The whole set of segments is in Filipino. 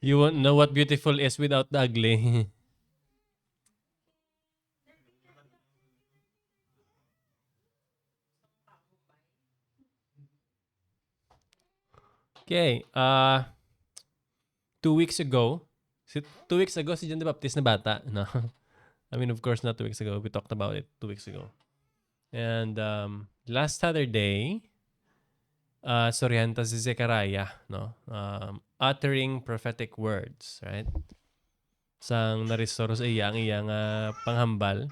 You won't know what beautiful is without the ugly. Okay. 2 weeks ago, 2 weeks ago si John the Baptist na bata, no? I mean, of course, not 2 weeks ago. We talked about it 2 weeks ago. And last Saturday, Sorianta si Zechariah, no? Uttering prophetic words, right? Sang narestoro sa iya ang iyang panghambal.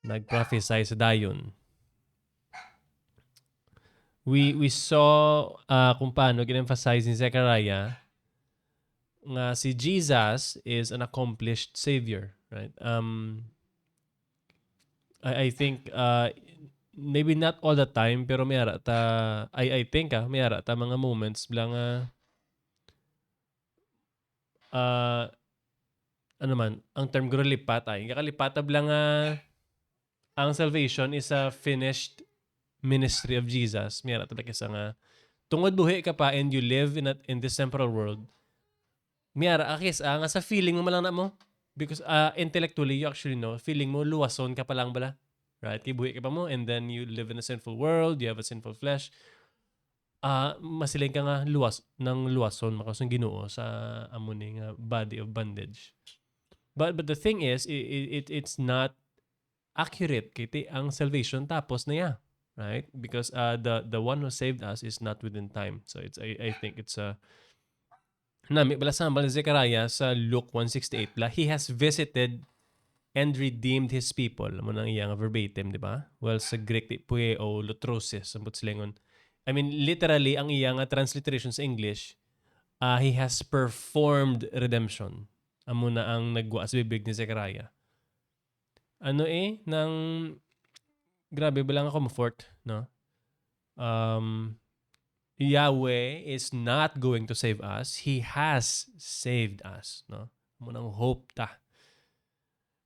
Nag-prophesy sa dayon. We saw kung paano gin-emphasize ni Zechariah nga si Jesus is an accomplished savior, right? I think maybe not all the time pero may ara ta I think may ara ta mga moments bilang ano man ang term guro lipat ay kakalipat bilang ang salvation is a finished ministry of Jesus. May ara ta kisa nga tungod buhi ka pa and you live in this temporal world. May ara akis nga sa feeling mo malang na mo because intellectually you actually know feeling mo luwason ka pa lang bala. Right? Kibuhi ka pa mo and then you live in a sinful world, you have a sinful flesh. Masiling ka nga luwason makasong Ginoo sa amuning body of bondage. But the thing is, it's not accurate kiti ang salvation tapos na ya, right? Because the one who saved us is not within time. So it's I think it's nami bala sa ni Zechariah sa Luke 1:68 la, he has visited and redeemed his people. Amo nang iyang verbatim, di ba? Well, sa Greek, pueo lutrosis, ang silingon. I mean, literally, ang iyang transliteration sa English, he has performed redemption. Amo na ang nagwa sa bibig ni Zechariah. Nang grabe, balang ako comfort, no? Yahweh is not going to save us. He has saved us, no? Amo nang hope ta.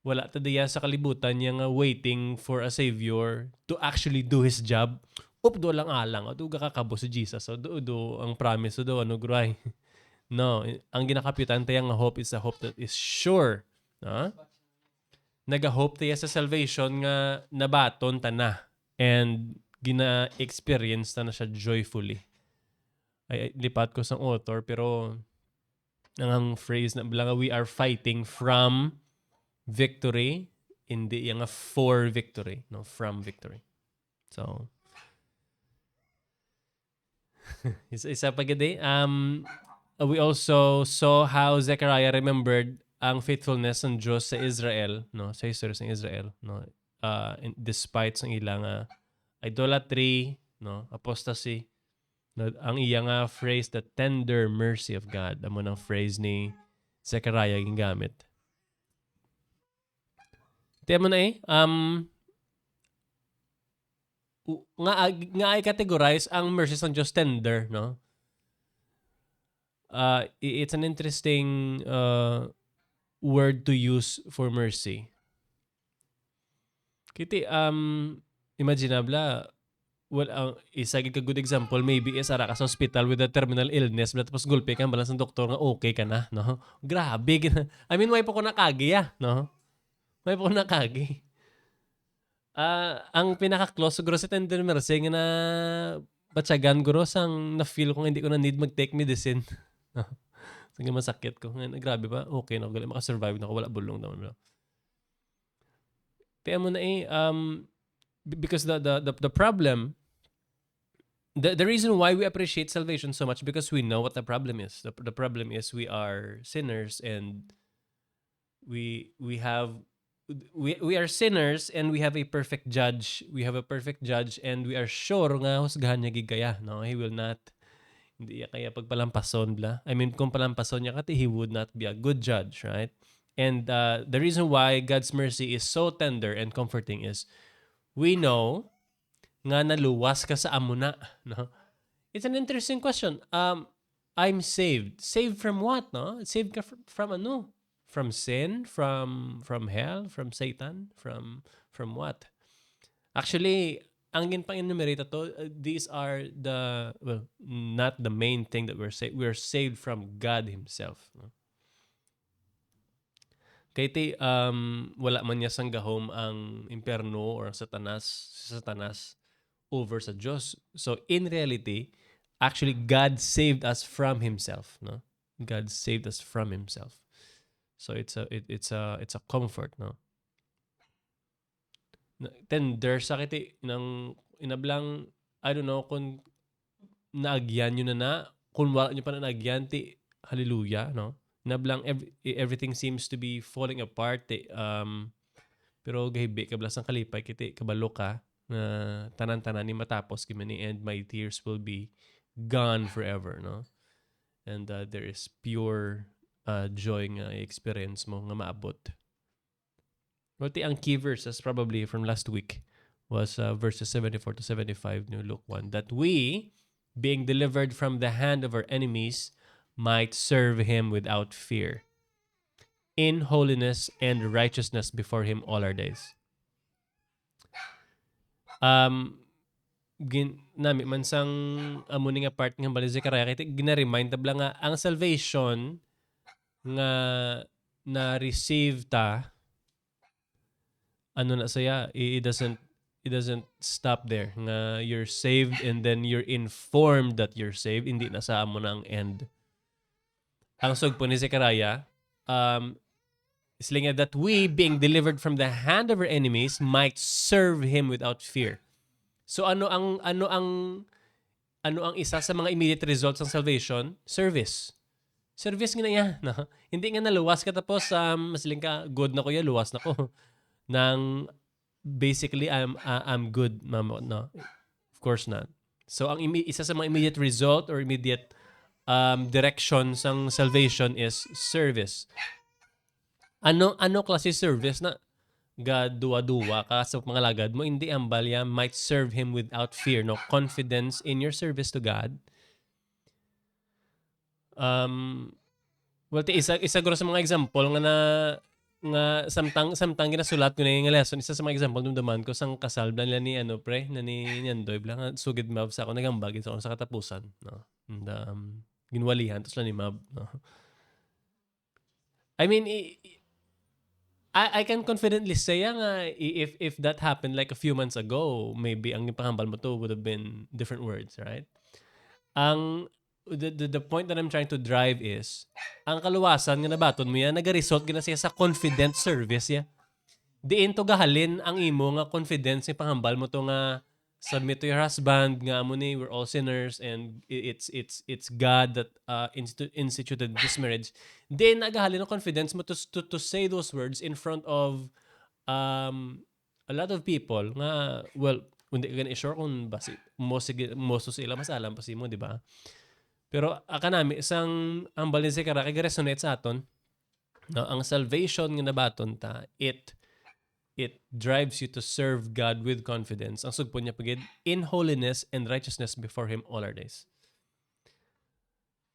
Wala ta diya sa kalibutan niya nga waiting for a savior to actually do his job. Do lang alang. O do kakabo si Jesus. O do ang promise. O do ano gray. No. Ang ginakapitan tayo nga hope is a hope that is sure. No? Nag-hope tayo sa salvation nga nabaton ta na. And gina-experience ta na siya joyfully. Ay lipat ko sa author pero ang phrase na bilang we are fighting from victory, hindi yung for victory, no, from victory. So, isa pa gede, we also saw how Zechariah remembered ang faithfulness ng Diyos sa Israel, no, sa history ng Israel, no, despite sa ilang idolatry, no, apostasy, no, ang iyang phrase, the tender mercy of God, amo ng phrase ni Zechariah gingamit. Tiyan mo na nga ay categorize ang mercies ng Diyos tender, no? It's an interesting word to use for mercy. Kiti, imaginable, well, isa ka good example, maybe is ara ka sa hospital with a terminal illness, tapos gulpe ka, balas ng doktor nga okay ka na, no? Grabe. I mean, why po ko nakagi, no? May po nakagi. Ang pinaka-close siguro sa tender mercy nga na batsagan guro sang na-feel ko hindi ko na need mag-take medicine. Sige masakit ko. Grabe ba? Okay na. Gali makasurvive na ako. Wala bulong naman. Kaya mo na because the problem, the reason why we appreciate salvation so much because we know what the problem is. The problem is we are sinners and we are sinners and we have a perfect judge. We have a perfect judge and we are sure nga husgahan niya gigaya. No? He will not, hindi kaya pagpalampason bla. I mean, kung palampason niya kati, he would not be a good judge, right? And the reason why God's mercy is so tender and comforting is we know nga naluwas ka sa amuna. No? It's an interesting question. I'm saved. Saved from what? No? Saved ka from ano? From sin, from hell, from Satan, from what? Actually, ang ginpang enumerate to, these are the, well, not the main thing that we're saved. We're saved from God Himself. No? Kaya wala man niya sanggahom ang impyerno or ang satanas, si satanas over sa Diyos. So in reality, actually God saved us from Himself. No? God saved us from Himself. So it's a comfort, no? Tender sakit ng inablang, I don't know kung naagyan nyo na kung wala nyo pa na naagyan, hallelujah, no? Inablang everything seems to be falling apart, pero gahibi, kablas ang kalipay, kiti, kabalo ka, na tanan-tanan ni matapos, kimani, and my tears will be gone forever, no? And there is pure joy nga experience mo nga maabot. But ang key verses probably from last week was verses 74 to 75 in Luke 1. That we, being delivered from the hand of our enemies, might serve Him without fear, in holiness and righteousness before Him all our days. Nami man sang amuni nga part nga bali Zechariah, kaya gina-remind tabla nga ang salvation nga na-receive ta, ano na saya, it doesn't stop there. Nga you're saved and then you're informed that you're saved. Hindi na sa amo na ang end. Ang sugpo ni Zechariah, islinga that we, being delivered from the hand of our enemies, might serve Him without fear. So ano ang isa sa mga immediate results ng salvation? Service. Service nga na yan. No? Hindi nga naluwas ka tapos masling ka, good na ko yan, luwas na ko. Nang basically I'm good, no, of course not. So ang isa sa mga immediate result or immediate direction ng salvation is service. Ano klase service na God duwa ka sa mga lagad mo, hindi ang balya might serve Him without fear, no, confidence in your service to God. Well, isa guro sa mga example nga samtang ginasulat ko na yung lesson, isa sa mga example nung daman ko sang kasal nila ni ni Nyandoy blang sugid mab sa ako nagambag sa ako sa katapusan, no, and ginwalihan tos lang ni mab, no. I mean, I can confidently say nga if that happened like a few months ago, maybe ang ipahambal mo to would have been different words, right? The point that I'm trying to drive is, ang kaluwasan nga nabaton mo yan, nag-result gina siya sa confident service ya. Diin to gahalin ang imo nga confidence ni panghambal mo to nga submit to your husband nga amo ni we're all sinners and it's God that instituted this marriage. Diin nagahalin ang confidence mo to say those words in front of a lot of people nga, well, hindi ka sure kung basi most sila mas alam pa si mo, di ba? Pero akanami isang hambal ni Zechariah kay resonate sa aton, no, ang salvation nga nabaton ta, it drives you to serve God with confidence. Ang sugpo niya pagid in holiness and righteousness before Him all our days.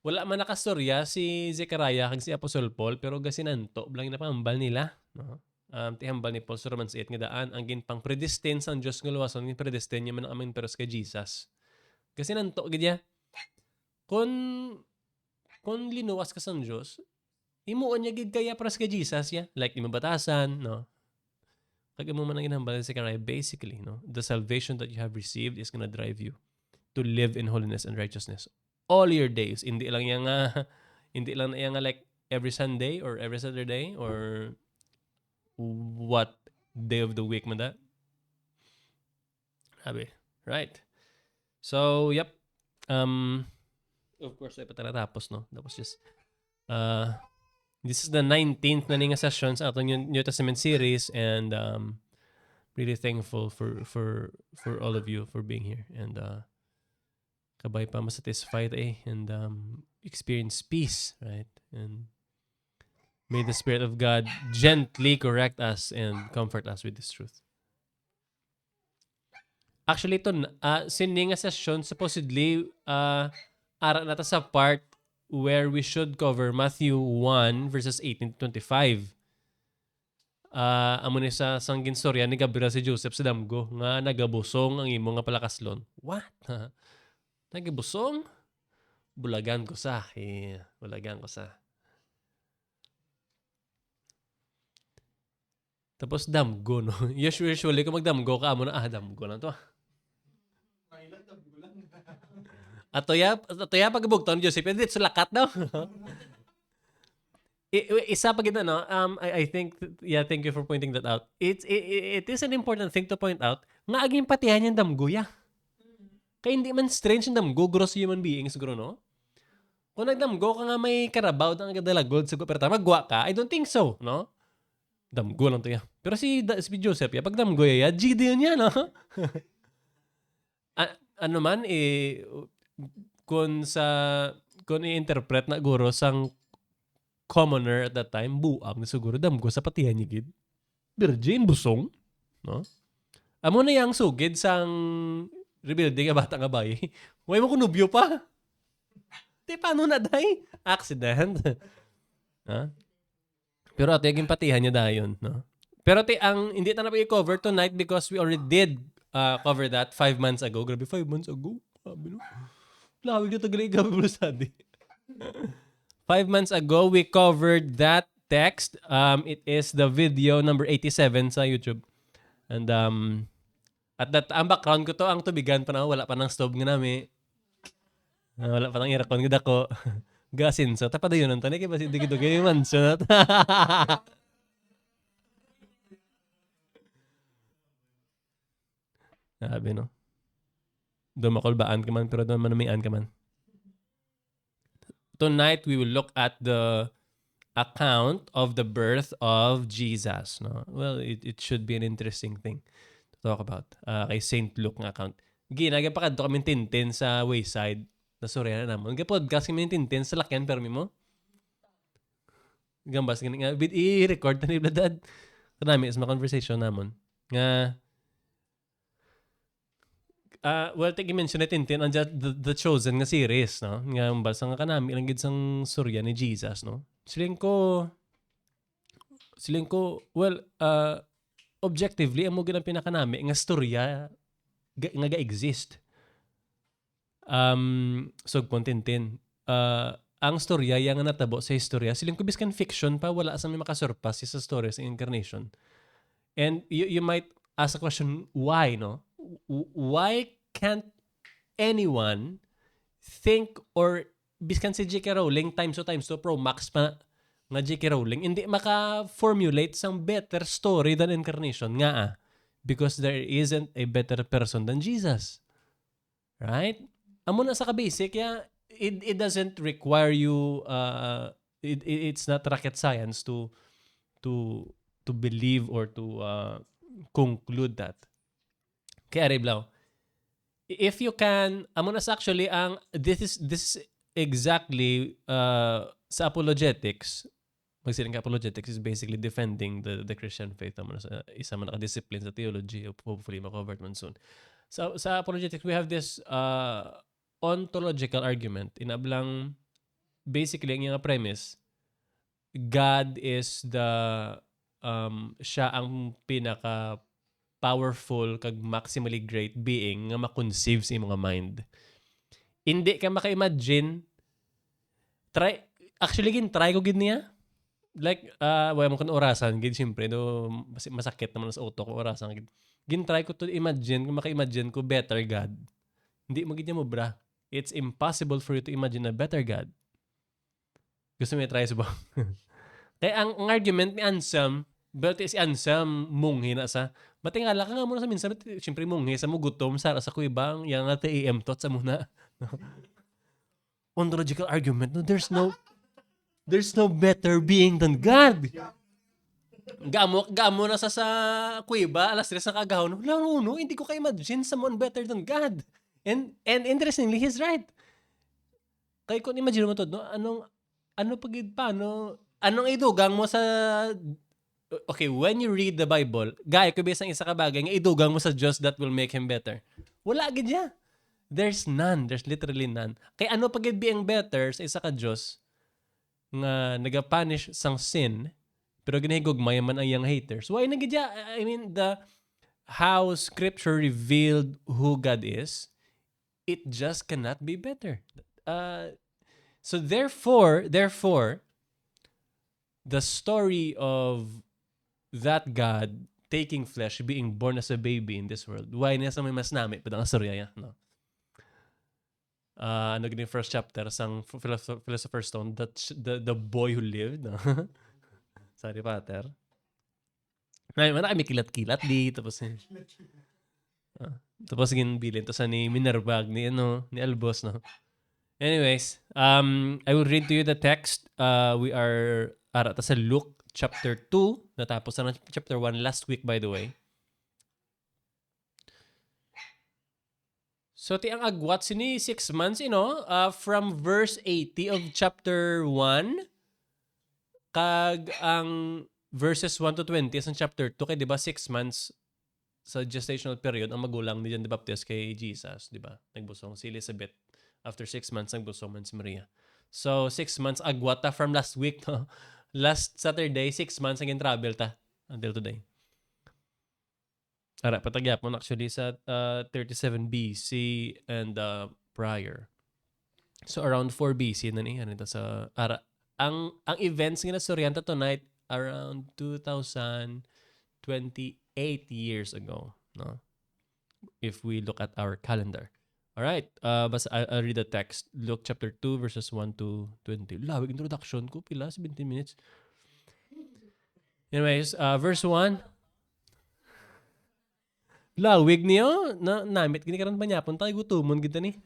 Wala man nakastorya si Zechariah kag si Apostle Paul, pero gasinanto blang na pambal nila, no. Tihambal ni Paul sa Romans 8 nga daan ang ginpang predestined sang Dios nga luwason ng predestined niya man ang aming peros kay Jesus. Gasinanto gid ya. Kung linuwas ka sa Diyos, imuon niya gid kaya paras kay Jesus ya. Like di mabatasan, no? Kag mo man ang ginhambal sa Zechariah, basically, no? The salvation that you have received is gonna drive you to live in holiness and righteousness all your days. Hindi lang yan nga like every Sunday or every Saturday or what day of the week man that. Sabi, right? So, yep. Of course, ay patatapos, no? Tapos just, this is the 19th na nga session sa atong New Testament series, and really thankful for all of you for being here, and kabay pa masatisfied and experience peace, right? And may the Spirit of God gently correct us and comfort us with this truth. Actually, ito, sini nga session, supposedly, ara nata sa part where we should cover Matthew 1 verses 18 to 25. amo ni sa sanggin storya ni Gabriel si Joseph sa damgo nga nagabusong ang imo nga palakaslon. What? Nagabusong? Bulagan ko sa. Bulagan ko sa. Tapos damgo, no? Usually, kung magdamgo ka, amo na, damgo na to. Atoya pagbugton, Joseph, hindi sulakat daw. Isa pa gina, no? I think, thank you for pointing that out. It is an important thing to point out nga aging patihan yung damgo, Kaya hindi man strange yung damgo, gross human being, siguro, no? Kung nagdamgo ka nga may karabaw na agad siguro, pero magwa ka, I don't think so, no? Damgo lang to Pero si Joseph, pag damgo GD yun no? Ano man, kung i-interpret na guro sang commoner at that time, buang na siguro damgo sa patihan niya gid. Virgin, busong, no? Amo na yang sugid sang rebuilding nga bata nga bay. Huwag mo kunubyo pa. Di paano na day? Accident. Ha? Pero ate, yung patihan niya dayon, no? Pero ang hindi na i-cover tonight because we already did cover that 5 months ago. Grabe, 5 months ago. Sabi no? Lawig na tagali Bible study. 5 months ago, we covered that text. It is the video number 87 sa YouTube. And at that, ang background ko to, ang tubigan pa na, wala pa ng stove nga namin. Wala pa ng aircon gud ako. Gasin so tapad yun ang tanay kay basi digi-dugi yung mansion. Sabi no. Dumakulbaan ka man pero manamian ka man. Tonight we will look at the account of the birth of Jesus. No? Well, it should be an interesting thing to talk about. Kay St. Luke nga account. Ginagay pa kadto kami tintin sa wayside. Nasurya na naman. Podcast kami tintin sa lakyan permi mo. Gambas gani nga i-record na ni Bladad. Kanami is ma conversation namon. Nga well, take mention na tintin on the Chosen nga series, no? Nga basa nga kanami lang gid sang surya ni Jesus, no? Siling ko well, objectively amo gid ang pinakanami nga storya nga ga-exist. Sugpon tintin. Ang storya yang natabo sa historya, siling ko biskan fiction pa, wala sa may makasurpass sa story sa incarnation. And you might ask a question, why, no? Why can't anyone think or biskan si J.K. Rowling times 2 Pro Max pa nga J.K. Rowling, hindi maka-formulate some better story than incarnation nga because there isn't a better person than Jesus. Right? Amo na sa ka-basic, it doesn't require you, it's not rocket science to believe or to conclude that. Kaya Reblaw, if you can, amo na sa actually, this is exactly sa apologetics, magsiling ka apologetics is basically defending the Christian faith. Amo na sa isa man naka-discipline sa theology, hopefully ma-cover man soon. So, sa apologetics, we have this ontological argument. Inablang, basically, ang yung premise, God is siya ang pinaka-powerful kag maximally great being nga makonceive sa imong mind. Hindi ka maka-imagine, try ko gid niya. Like, wala mo kung orasan, gid siyempre, masakit naman sa utok kung orasan. Gin-try ko to imagine, kung maka-imagine ko better God. Hindi mo gid niya mo, bra. It's impossible for you to imagine a better God. Gusto mo i-try sa ba? Kaya ang argument ni Anselm, but si Anselm munghi na sa, matingala ka nga muna sa minsan, siyempre munghi sa mo gutom, sa kuibang, yung natin i-emtot sa muna. Ontological argument, no, there's no better being than God. Gamo na sa kuiba, alas 3 sa kagahon, no, hindi ko ka-imagine someone better than God. And interestingly, he's right. Kaya kung imagine mo to, no, anong idugang mo sa, okay, when you read the Bible, gaya ko bisang isa ka bagay, nga idugang mo sa Diyos that will make Him better. Wala agad niya. There's none. There's literally none. Kaya ano pagid being better sa isa ka Diyos nga nagapunish sang sin, Pero ginahigugmay man ang iyang haters. Why nagidya? I mean, how Scripture revealed who God is, it just cannot be better. So therefore, the story of that God taking flesh, being born as a baby in this world, why nasa may mas nami, padang storya yan, no? Ano gini first chapter sang Philosopher's Stone, the boy who lived, no? Sa Harry Potter. Ay, marami kilat-kilat di, tapos tapos ginbilin to sa ni Minerva ni Albos, no? Anyways, I will read to you the text. We are ta sa Luke chapter 2, natapos na chapter 1 last week, by the way. So ti ang agwat sini 6 months, from verse 80 of chapter 1 kag ang verses 1 to 20 sa chapter 2 kay di ba 6 months sa gestational period ang magulang ni John the Baptist kay Jesus, di ba? Nagbusong si Elizabeth. After 6 months nagbusong man si Maria. So 6 months agwat ta from last week, no? Last Saturday 6 months ang travel ta until today. Ara, patagyapon actually sa 37 BC and prior. So around 4 BC na ni ito sa ara. Ang events nga nastoryanta tonight around 2028 years ago, no? If we look at our calendar. All right, I'll read the text. Luke chapter 2 verses 1 to 20. Lawig introduction ko, pila 17 minutes. Anyways, verse 1. Lawig niyo, namit gini karon panyapon tayo gutumon gid ni.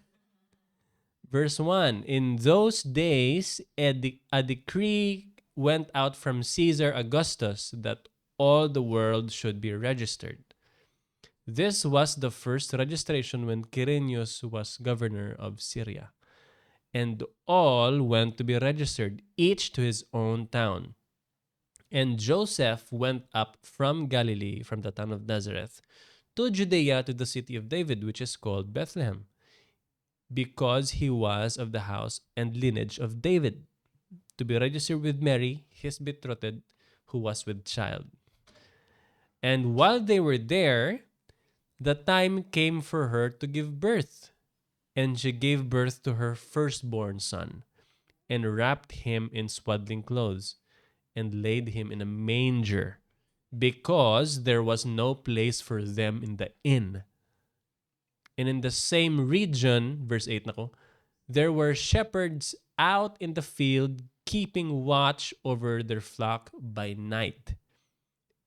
Verse 1. In those days, a decree went out from Caesar Augustus that all the world should be registered. This was the first registration when Quirinius was governor of Syria. And all went to be registered, each to his own town. And Joseph went up from Galilee, from the town of Nazareth, to Judea, to the city of David, which is called Bethlehem, because he was of the house and lineage of David, to be registered with Mary, his betrothed, who was with child. And while they were there, the time came for her to give birth, and she gave birth to her firstborn son, and wrapped him in swaddling clothes, and laid him in a manger, because there was no place for them in the inn. And in the same region, verse 8 nako, there were shepherds out in the field, keeping watch over their flock by night.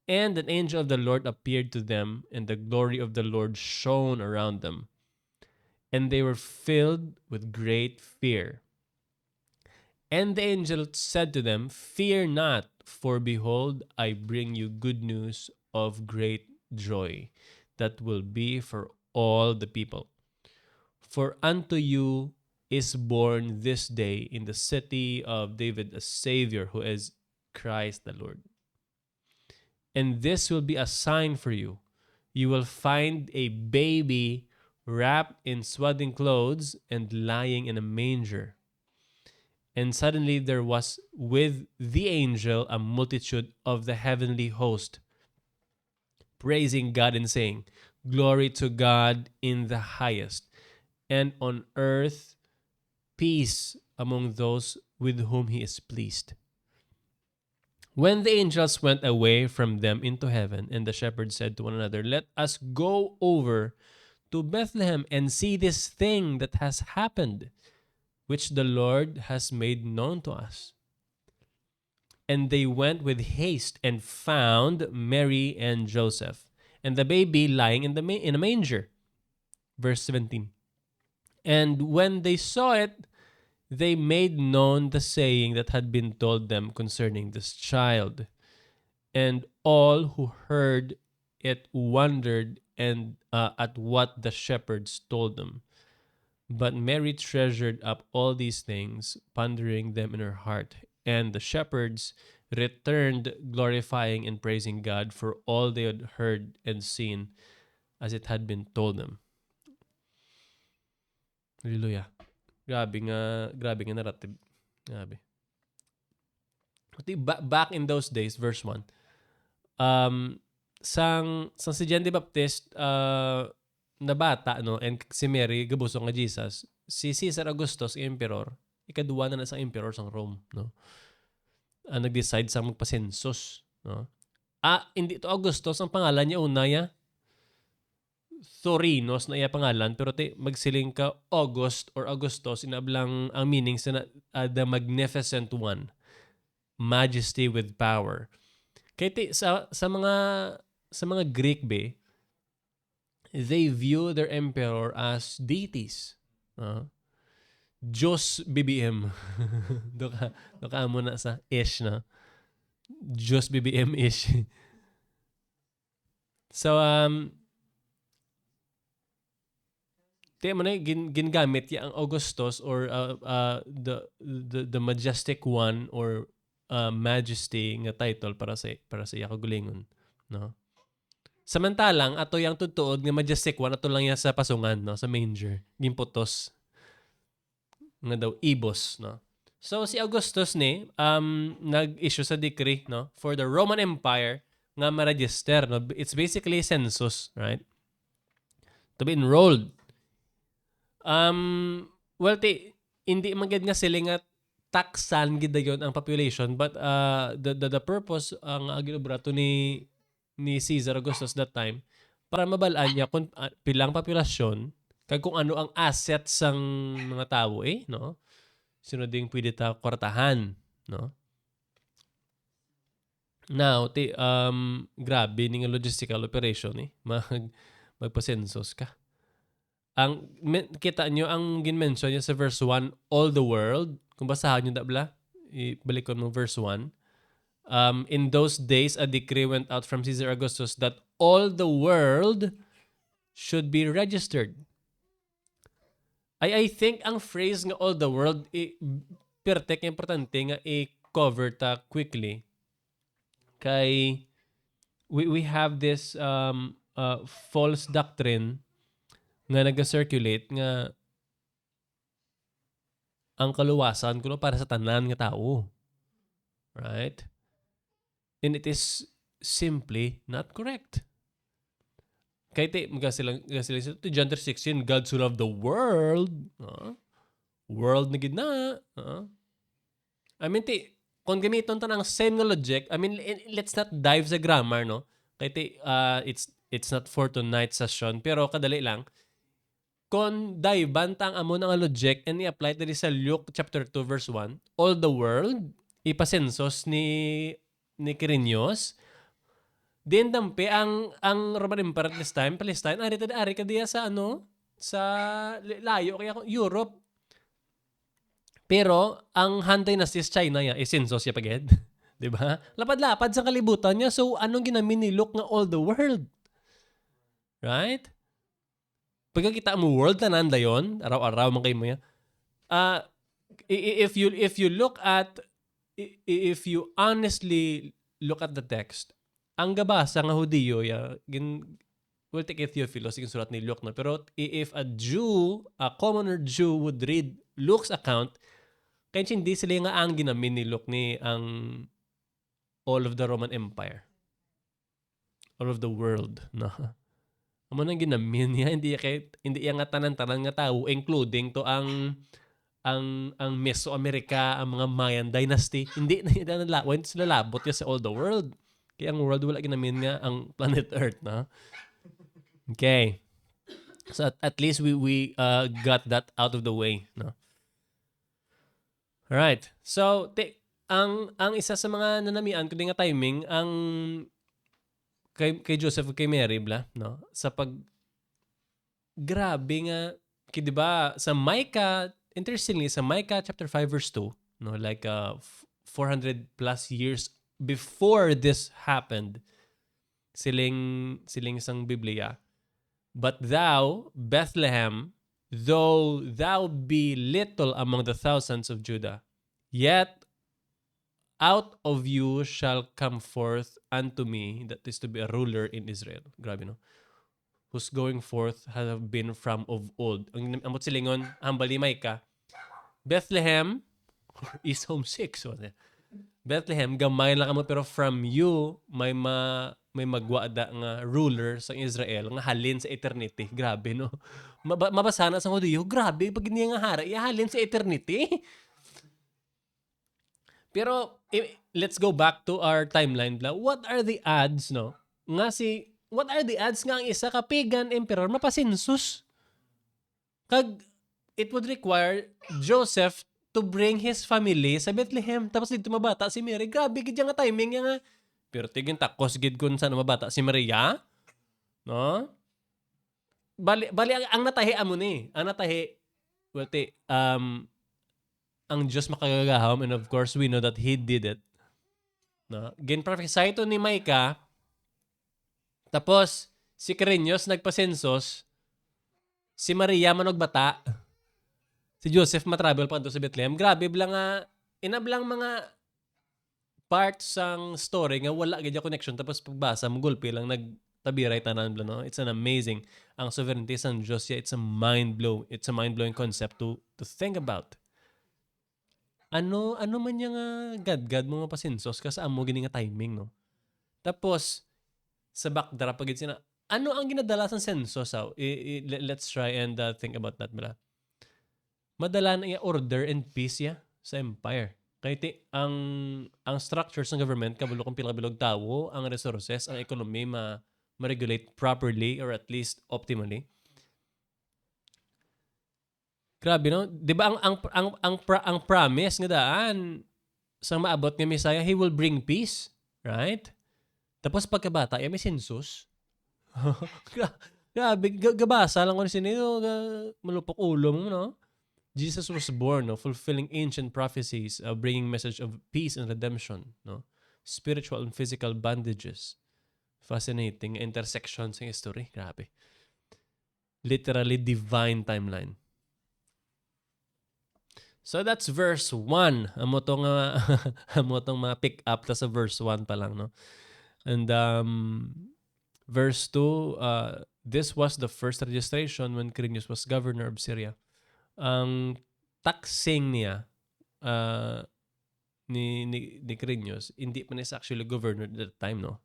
And an angel of the Lord appeared to them, and the glory of the Lord shone around them. And they were filled with great fear. And the angel said to them, "Fear not, for behold, I bring you good news of great joy that will be for all the people. For unto you is born this day in the city of David a Savior, who is Christ the Lord. And this will be a sign for you. You will find a baby wrapped in swaddling clothes and lying in a manger." And suddenly there was with the angel a multitude of the heavenly host, praising God and saying, "Glory to God in the highest, and on earth peace among those with whom he is pleased." When the angels went away from them into heaven, and the shepherds said to one another, "Let us go over to Bethlehem and see this thing that has happened, which the Lord has made known to us." And they went with haste and found Mary and Joseph, and the baby lying in a manger. Verse 17. And when they saw it, they made known the saying that had been told them concerning this child. And all who heard it wondered at what the shepherds told them. But Mary treasured up all these things, pondering them in her heart. And the shepherds returned, glorifying and praising God for all they had heard and seen, as it had been told them. Hallelujah. Grabe nga narrative. Grabe. Back in those days, verse 1, um, sang si John the Baptist na bata, no, and si Mary, gabusong nga Jesus, si Caesar Augustus, emperor, ikaduwa na sa emperor sang Rome, no? Nag-decide sa magpa-census, no? Hindi to Augustus, ang pangalan niya una ya, Thorinos na iya pangalan, pero magsiling ka August or Augustus, inablang ang meaning sa the magnificent one, majesty with power. Kaya sa mga Greek be, they view their emperor as deities. Diyos BBM. Doka mo na sa ish na. Diyos BBM ish. So, mo na ginagamit ang Augustus or the majestic one or majesty nga title para sa iya kagulingon, no? Samantalang ato yang tutuod nga majestic one ato lang ya sa pasungan, no, sa manger, gimputos nga daw ibos, no. So si Augustus ni nag-issue sa decree, no, for the Roman Empire nga ma-register, no. It's basically census, right? To be enrolled. Well, hindi magid nga sila nga taksan gid dayon ang population, but the purpose ang ginubrato ni Caesar Augustus that time para mabalaan niya kung pilang populasyon kag kung ano ang asset sang mga tao, no? Sino ding pwede ta kwartahan, no? Now, grabe ning logistical operation, magpa-census ka. Kita nyo, ang ginmention niya sa verse 1, all the world. Kung basahan nyo dabla, ibalik ko mo verse 1. In those days, a decree went out from Caesar Augustus that all the world should be registered. I think ang phrase nga all the world, pertek importante nga i-cover ta quickly. Kay we have this false doctrine nga nag-circulate nga ang kaluwasan kuno para sa tanan nga tao. Right? And it is simply not correct. Kaya mga sila to John 3:16, God so loved the world. World na gid na. I mean, kung gamiton ta ng same nga logic, I mean, let's not dive sa grammar, no? Kaya it's not for tonight's session, pero kadali lang. Kung dive ang amo ng logic and i-apply dali sa Luke chapter 2 verse 1, all the world, ipasensos ni Quirinius, din dampe ang Roman Empire at this time, Palestine, ari ka diya sa sa layo kaya Europe. Pero ang Han Dynasty is China ya, isensos ya paged. 'Di ba? Lapad-lapad sa kalibutan niya. So anong ginaminilok nga all the world? Right? Pagkakita mo world tanan dayon, araw-araw man kay mo ya. If you look at, if you honestly look at the text, ang gabasa nga Hudiyo ya, we'll take Theophilus yung surat ni Luke, no? Pero if a commoner Jew would read Luke's account, kaya hindi sila nga ang ginamin ni Luke ni ang all of the Roman Empire, all of the world, no? Amo nang ginamin niya, hindi iya nga tanan-tanan nga tao, including to ang Mesoamerica, ang mga Mayan dynasty, hindi na nalawin sila labot ya sa all the world. Kaya ang world wala ginamin nga ang planet Earth, no? Okay. So at least we got that out of the way, no? All right. So ang isa sa mga nanamian kundi nga timing ang kay Joseph kay Mary no? Sa grabe nga di ba sa Micah, interestingly sa Micah chapter 5 verse 2, no, like 400 plus years before this happened, siling sang Biblia. But thou, Bethlehem, though thou be little among the thousands of Judah, yet out of you shall come forth unto me, that is to be a ruler in Israel. Grabe, no? Whose going forth have been from of old. Ang amot silingon, hambalimay ka, Bethlehem is homesick. So, Bethlehem, gamay lang kamo, pero from you, may magwada nga ruler sa Israel nga halin sa eternity. Grabe, no? Mabasa na sa Hudiyo, grabe, pag hindi nga hara, ihalin sa eternity. Pero, let's go back to our timeline. What are the odds, no? What are the odds nga ang isa ka pagan emperor mapasinsus? Kag, it would require Joseph to bring his family sa Bethlehem. Tapos dito mabata si Mary. Grabe, gid nga timing nga. Pero tigin takos gid kun sa mabata si Maria. No? Bali ang natahi amo ni. Ang natahi, ang Diyos makagagahom, and of course we know that He did it. No? Gin-prophesy to ni Micah. Tapos si Quirinius nagpasensos. Si Maria manog bata. Si Joseph matravel pa sa Bethlehem. Grabe blang inablang mga parts sang story nga wala gid connection, tapos pagbasa mo gulpi lang nagtabiray tanan bla, no? It's an amazing ang sovereignty sang Diyos. It's a mind-blowing concept to think about. Ano man yung God mo mapasinsos kasi amo gini nga timing, no? Tapos sa backdrop pagid sina ano ang ginadala sa census? Let's try and think about that bala. Madala na order and peace sa empire. Kaya ang structures ng government, kabulo kung pila-bilog tawo, ang resources, ang economy ma-regulate properly or at least optimally. Grabe, no? 'Di ba ang promise nga daan sa maabot nga Messiah, He will bring peace, right? Tapos pagkabata, may census. Grabe, gabasa lang ko sinino, malupok ulo mo, no? Jesus was born, no, fulfilling ancient prophecies, bringing message of peace and redemption, no? Spiritual and physical bandages. Fascinating intersections ng history. Grabe. Literally divine timeline. So that's verse 1. Amo tong ma-pick up ta sa verse 1 pa lang, no? And verse 2, this was the first registration when Quirinius was governor of Syria. Ang taxing niya ni Quirinius, hindi pa niya actually governor at that time, no?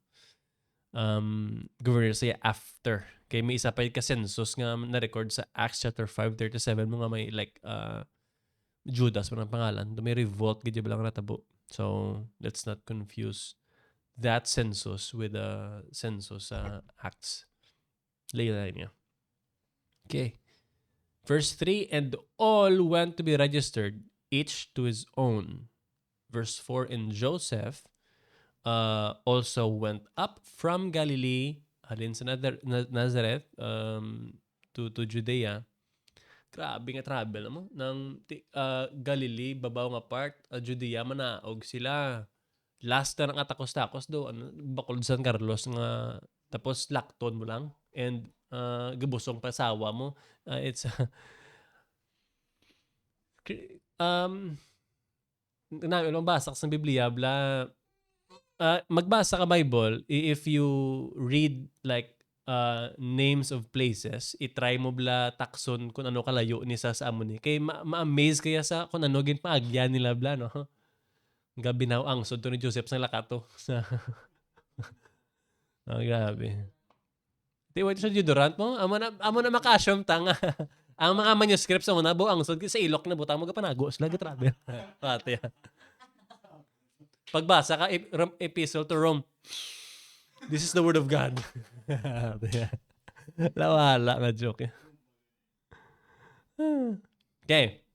Governor siya after. Kaya may isa pa yung ka-census nga na-record sa Acts chapter 5:37 mo nga may like Judas man ang pangalan. May revolt gid lang natabo. So let's not confuse that census with the census Acts. Later niya. Okay. Verse 3, and all went to be registered, each to his own. Verse 4, and Joseph also went up from Galilee, halin sa Nazareth, to Judea. Grabe nga travel mo. Nang Galilee, babaw nga part, Judea, manaog sila. Last na ng atakos-takos do, bakol San Carlos nga, tapos lakton mo lang. And gabusong pasawa mo. It's basak sa Biblia, bla, magbasa ka Bible, if you read like names of places, itry mo bla takson kung ano kalayo ni sa amon ni. Kay ma-amaze kaya sa kung ano gin paagya nila bla, no? Gabi na ang sud to ni Joseph sa lakato. Grabe. Tiwait sa deodorant mo, amo na makasyom tanga. Ang mga manuscripts mo na buang sud sa ilok na butang mo gapanago sila travel. Pati. Pagbasa ka epistle to Rome. This is the word of God. Lawala nga joke. Okay.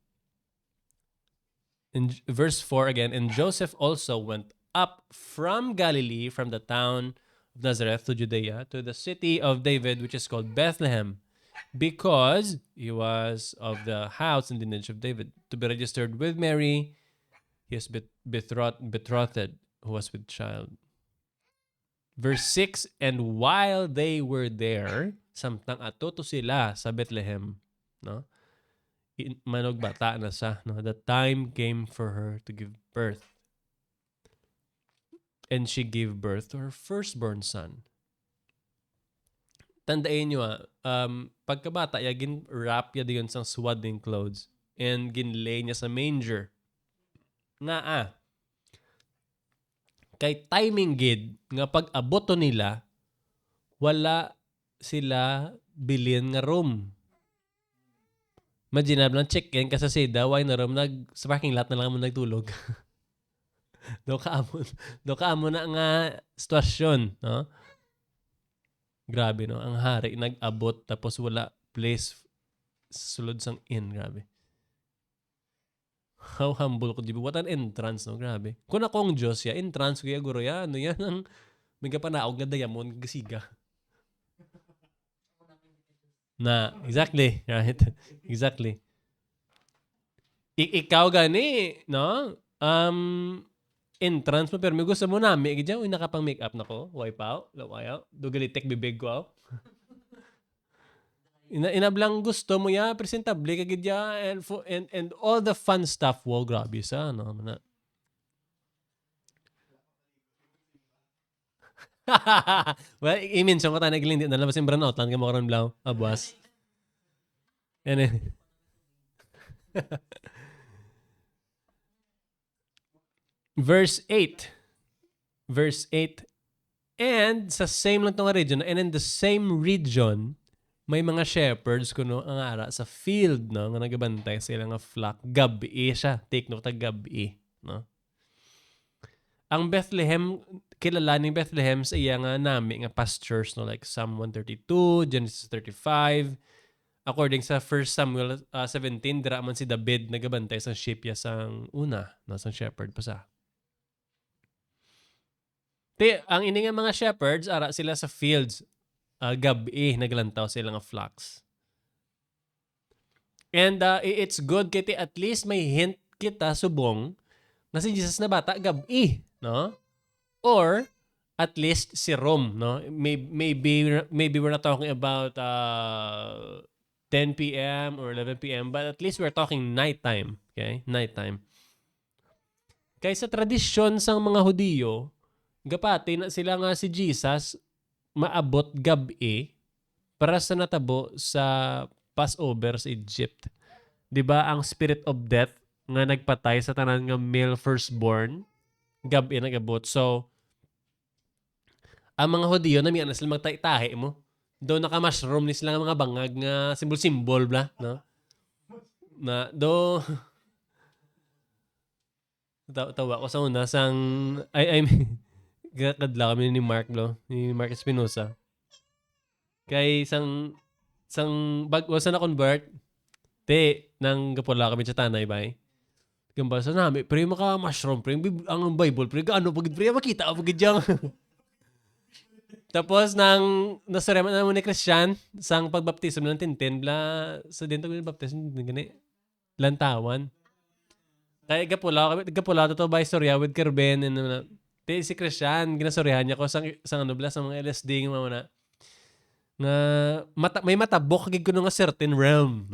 In verse 4 again, and Joseph also went up from Galilee, from the town of Nazareth to Judea, to the city of David, which is called Bethlehem, because he was of the house and lineage of David, to be registered with Mary, his betrothed, who was with child. Verse 6, and while they were there, samtang atoto sila sa Bethlehem, no? Manog bata na siya, no? The time came for her to give birth. And she gave birth to her firstborn son. Tandain nyo pagkabata, gin-wrap ya diyon sa swaddling clothes and ginlay niya sa manger. Nga kay timing gid nga pag-abot to nila wala sila bilin nga room. Imagine lang check-in ka sa Seda, why na room sa parking lot na lang mo nagtulog. do ka amo na nga sitwasyon, no? Grabe, no? Ang hari nag-abot tapos wala place sa sulod sang inn, grabe. How humble ko, di ba? What an entrance, no? Grabe. Kung ako ang Diyos, ya, entrance ko, ya, guro, ya, ano yan, ang may kapanaog na diamond, gasiga. Na, exactly, right? Exactly. Ikaw gani, no? Entrance mo, pero may gusto mo na, may gidya, nakapang make up na ko, wipe out, dugalitek bibig ko, out. Inablang gusto mo ya, presentable ka gidya, and all the fun stuff, wow, grabe sa, no? Well, i-mention ko tayo naglindi, nalabas yung brownout, lang ka mo karoon blaw, abwas. Verse 8. And sa same lang itong region, and in the same region, may mga shepherds kuno ang ara sa field, no, nga nagabantay sa ilang flock. Gabi siya. Take note, gabi, no? Ang Bethlehem, kilala ni Bethlehem sa iya nga nami nga pastures, no, like Psalm 132, Genesis 35. According sa 1 Samuel 17, dira man si David nagabantay sa sheep ya sang una, no, sang shepherd pa sa. Ang ini nga mga shepherds, ara sila sa fields. Gabi, naglantaw sila nga flocks. And it's good kiti at least may hint kita subong na si Jesus na bata gabi, no? Or at least si Rome, no? Maybe we're not talking about 10 p.m. or 11 p.m. but at least we're talking nighttime, okay? Nighttime. Kaya sa tradisyon sang mga Hudiyo, gapati na sila nga si Jesus maabot gabi para sa natabo sa Passover sa Egypt. 'Di ba ang spirit of death nga nagpatay sa tanan nga male firstborn gabi nagabot. So ang mga Hudiyo na miyan na sila magtahi mo. Do naka-mushroom ni sila nga mga bangag nga simbol-simbol bla, no? Na do tawa ko sa una sang I mean kadla kami ni Mark Espinosa. Kay sang wasa na convert nang gapula kami sa tanay bay. Gambasa nami pre maka mushroom pre ang Bible pre gaano pag pre makita pag gyang. Tapos nang nasarema na mo ni Christian sang pagbaptismo ng tintin bla sa dento ng baptism gani lantawan. Kay gapula to by storya with Kerben and si Christian, ginasoryahan niya ko sang ano bla, sa mga LSD ng mga na may matabok gig ko nga certain realm.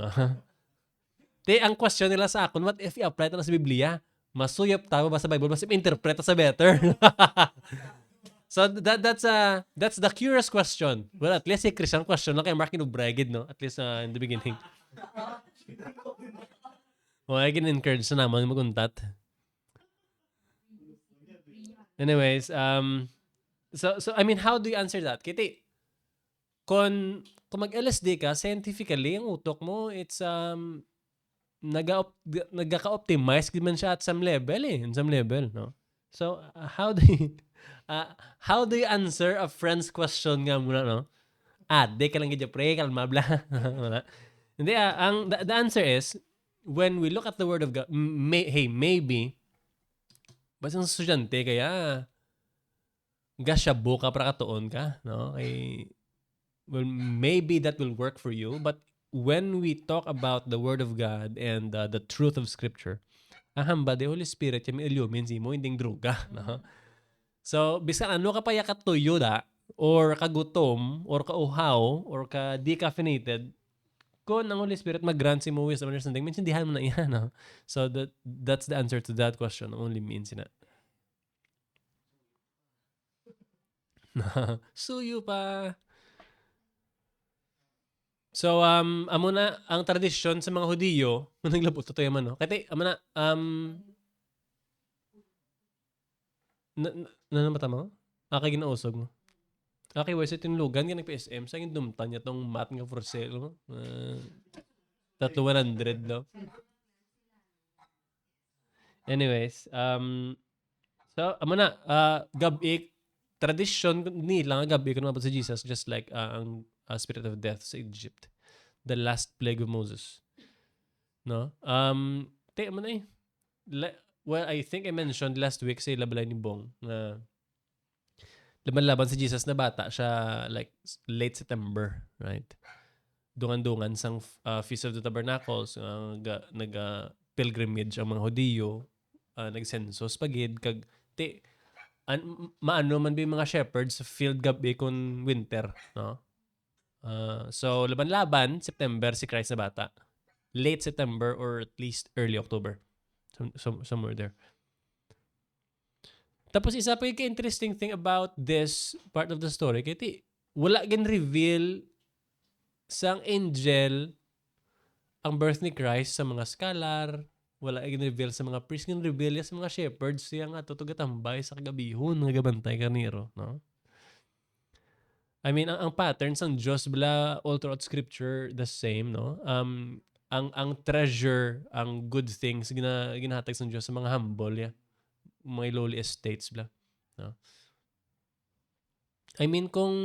Ang question nila sa akon, what if i-apply ito na sa Biblia? Masuyop tayo ba sa Bible? Mas i-interpret sa better. So that's the curious question. Well, at least si Christian question lang kay Mark Inubragid, no? At least in the beginning. I can encourage na naman maguntat. Anyways, so I mean, how do you answer that? Kiti, kung mag-LSD ka, scientifically, ang utok mo, it's nagka-optimize man siya at some level in some level, no? So how do you answer a friend's question nga muna, no? Di ka lang gadya pre, kalma bla. Hindi, the answer is when we look at the word of God, maybe basta ang estudyante kaya gasyabo ka para katuon ka, no? Well, maybe that will work for you, but when we talk about the Word of God and the truth of Scripture, ang hamba the Holy Spirit yung illumin si mo, hindi droga, no? So, bisan ano ka pa yakatuyo da, or kagutom, or kauhaw, or ka-decaffeinated, kung ang Holy Spirit mag-grant si mo wisdom and understanding, maintindihan mo na yan, no? So, that's the answer to that question. Only means na. Suyo pa. So, amo na ang tradisyon sa mga Hudiyo, naglabot to yaman, no? Kaya, amo na, Mata mo? Kay ginausog mo. Kay wala sa tinulugan nga nagpa-SM. Sa akin dumtan niya tong mat nga for sale mo. Tatlo 100 daw. Anyways, so, amo na, gabi, tradition nila nga gabi kuno sa Jesus, just like ang spirit of death sa Egypt. The last plague of Moses. No? Te, amo na eh. Well, I think I mentioned last week sa Labalay ni Bong na laban-laban si Jesus na bata siya like late September, right? Dungan-dungan sang Feast of the Tabernacles, nag-pilgrimage ang mga Hudiyo, nag-census pagid kag maano man ba yung mga shepherds field gabi kun winter, no? So laban-laban September si Christ na bata. Late September or at least early October. Somewhere there. Tapos isa pa yung interesting thing about this part of the story, kaya wala gin reveal sang angel ang birth ni Christ sa mga scholar, wala gin reveal sa mga priest, gin reveal sa mga shepherds siya nga tutugatambay sa kagabihon nga gabantay kaniro, no? I mean, ang patterns ng Diyos bala all throughout scripture the same, no? Ang treasure, ang good things ginahatag sa Diyos sa mga humble, yeah. Mga lowly estates bla. No? I mean, kung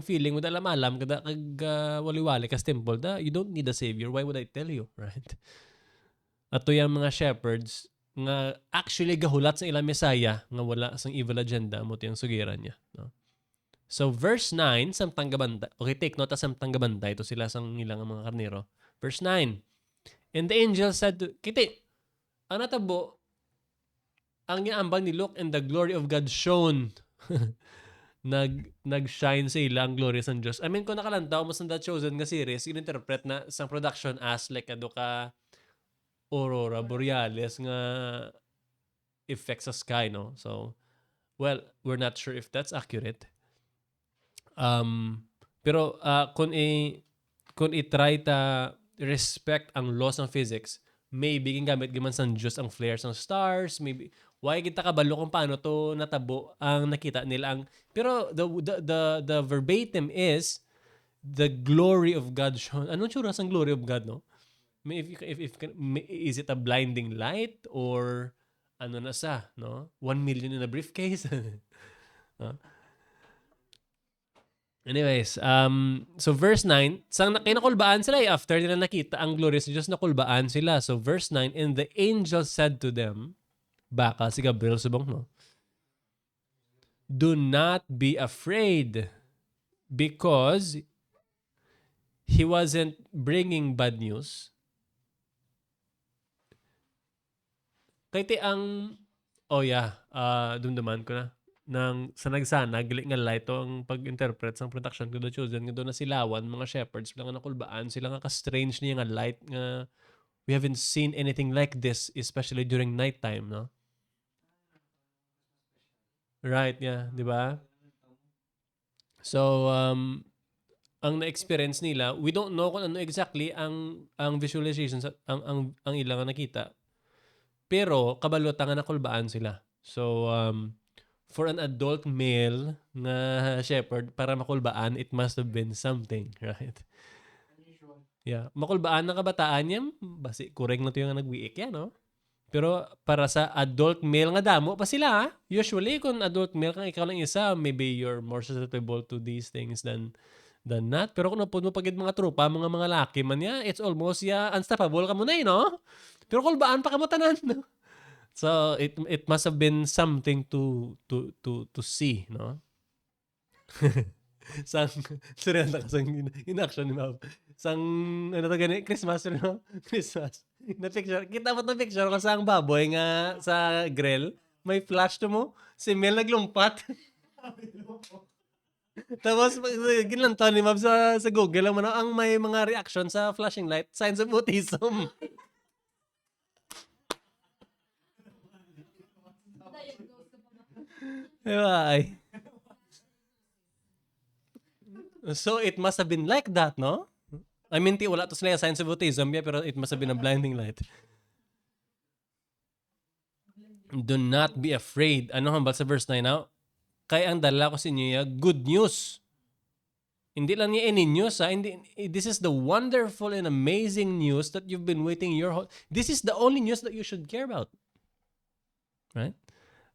feeling mo dala malam kada kag wali-wali ka temple da, you don't need a savior. Why would I tell you, right? Ato yung mga shepherds nga actually gahulat sa ilang Messiah nga wala sang evil agenda mo tiyang sugiran niya, no? So verse 9 samtang gabantay. Okay, take note samtang gabantay ito sila sang ilang mga karnero. Verse 9. And the angel said to, kiti, ang natabo ang giambang ni Luke and the glory of God shone. Nag-shine sa ila ang glory sa Diyos. I mean, kung nakalantaw mo sa The Chosen nga series, in-interpret na sa production as like ado ka aurora borealis nga effect sa sky, no? So, well, we're not sure if that's accurate. Pero kung i-try ta respect ang laws ng physics, maybe gingamit gaman sa Diyos ang flares ng stars, maybe why kita kabalo kung paano to natabo ang nakita nila ang pero the verbatim is the glory of God shone. Anong tsura sang glory of God, no? If is it a blinding light or ano na sa, no? 1 million in a briefcase. Anyways, so verse 9, sang kinakulbaan sila after nila nakita ang glorious Diyos, nakulbaan sila. So verse 9, and the angel said to them, baka si Gabriel subong, no? Do not be afraid because he wasn't bringing bad news. Kaya dumduman ko na. Sa nagsanag, gali nga light ang pag-interpret sa production ko The Chosen, nga doon na silawan, mga shepherds, sila nga nakulbaan, sila nga ka-strange niya nga light nga we haven't seen anything like this, especially during nighttime, no? Right, yeah, di ba? So, ang na-experience nila, we don't know kung ano exactly ang visualizations, ang ilang nakita. Pero, kabalota nga nakulbaan sila. So, for an adult male na shepherd, para makulbaan, it must have been something, right? Yeah. Makulbaan ng kabataan niya, basi, kureng na ito yung nagwiik yan, no? Pero para sa adult male nga damo pa sila, ha? Usually, kung adult male kang ikaw lang isa, maybe you're more susceptible to these things than not. Pero kung napod mo pagid mga trupa, mga laki man niya, it's almost unstoppable ka mo na, no? Pero kulbaan pa ka mo tanan, no? So it must have been something to see, no? Sang surrender ka sang in action ni Ma'am. Sang ano to gani Christmas, no? Christmas. Na picture. Kita mo na picture ko sang baboy nga sa grill. May flash to mo. Si Mel naglumpat. Tapos ginlantaw ni Ma'am sa Google ang may mga reaction sa flashing light, signs of autism. Diba? So it must have been like that, no? I mean, wala to sila signs of autism, pero it must have been a blinding light. Do not be afraid. Ano hambal sa verse 9 now? Kaya ang dala ko sa inyo good news. Hindi lang niya news ha. This is the wonderful and amazing news that you've been waiting your whole... This is the only news that you should care about. Right?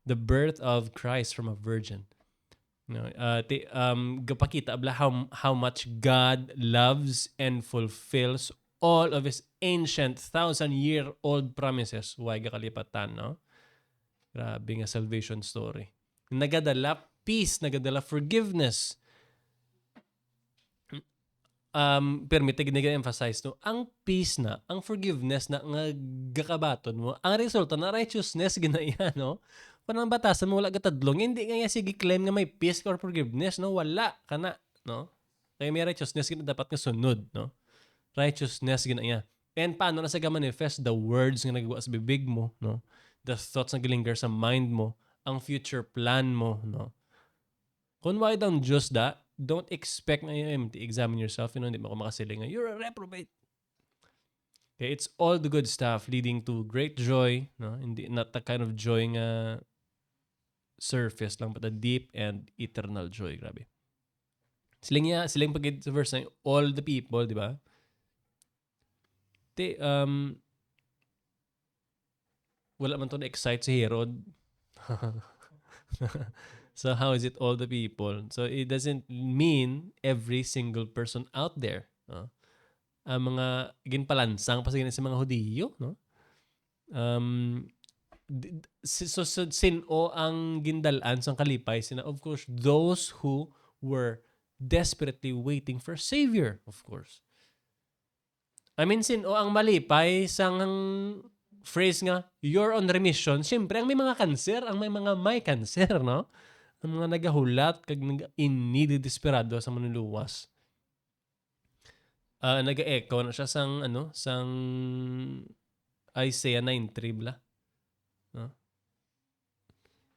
The birth of Christ from a virgin. Gapakita abla how much God loves and fulfills all of His ancient 1,000-year-old promises. Huwag kalipatan, no? Grabe nga salvation story. Nagadala peace, nagadala forgiveness. Permite gina-emphasize no, ang peace na, ang forgiveness na nga gakabaton mo, ang resulta na righteousness ginaya, no? Panang batasan mo wala gatadlong, hindi nga sige claim nga may peace or forgiveness, no? Wala kana, no? Kaya may righteousness gina dapat nga sunod, no? Righteousness ginaya. And paano na sa manifest the words nga nagawa sa bibig mo, no? The thoughts na gilinger sa mind mo, ang future plan mo, no? Kung why down just that, don't expect na examine yourself, hindi mo ako makasiling you're a reprobate. Okay, it's all the good stuff leading to great joy, no? Hindi not the kind of joy nga surface lang, but a deep and eternal joy. Grabe. Siling pag sa verse na all the people, di ba? Wala man to na-excite si Herod. So how is it all the people? So it doesn't mean every single person out there. No? Ang mga ginpalansang pa sa mga Hudiyo, no? So sino ang gindalan sang kalipay sina, of course, those who were desperately waiting for Savior, of course. I mean, sino ang malipay sang phrase nga, you're on remission. Siyempre, ang may mga cancer, ang may mga cancer, no? Ang mga nagahulat, kag nag-inid, desperado sa manuluwas. Nag-echo na siya sang Isaiah 9:3 bla. No?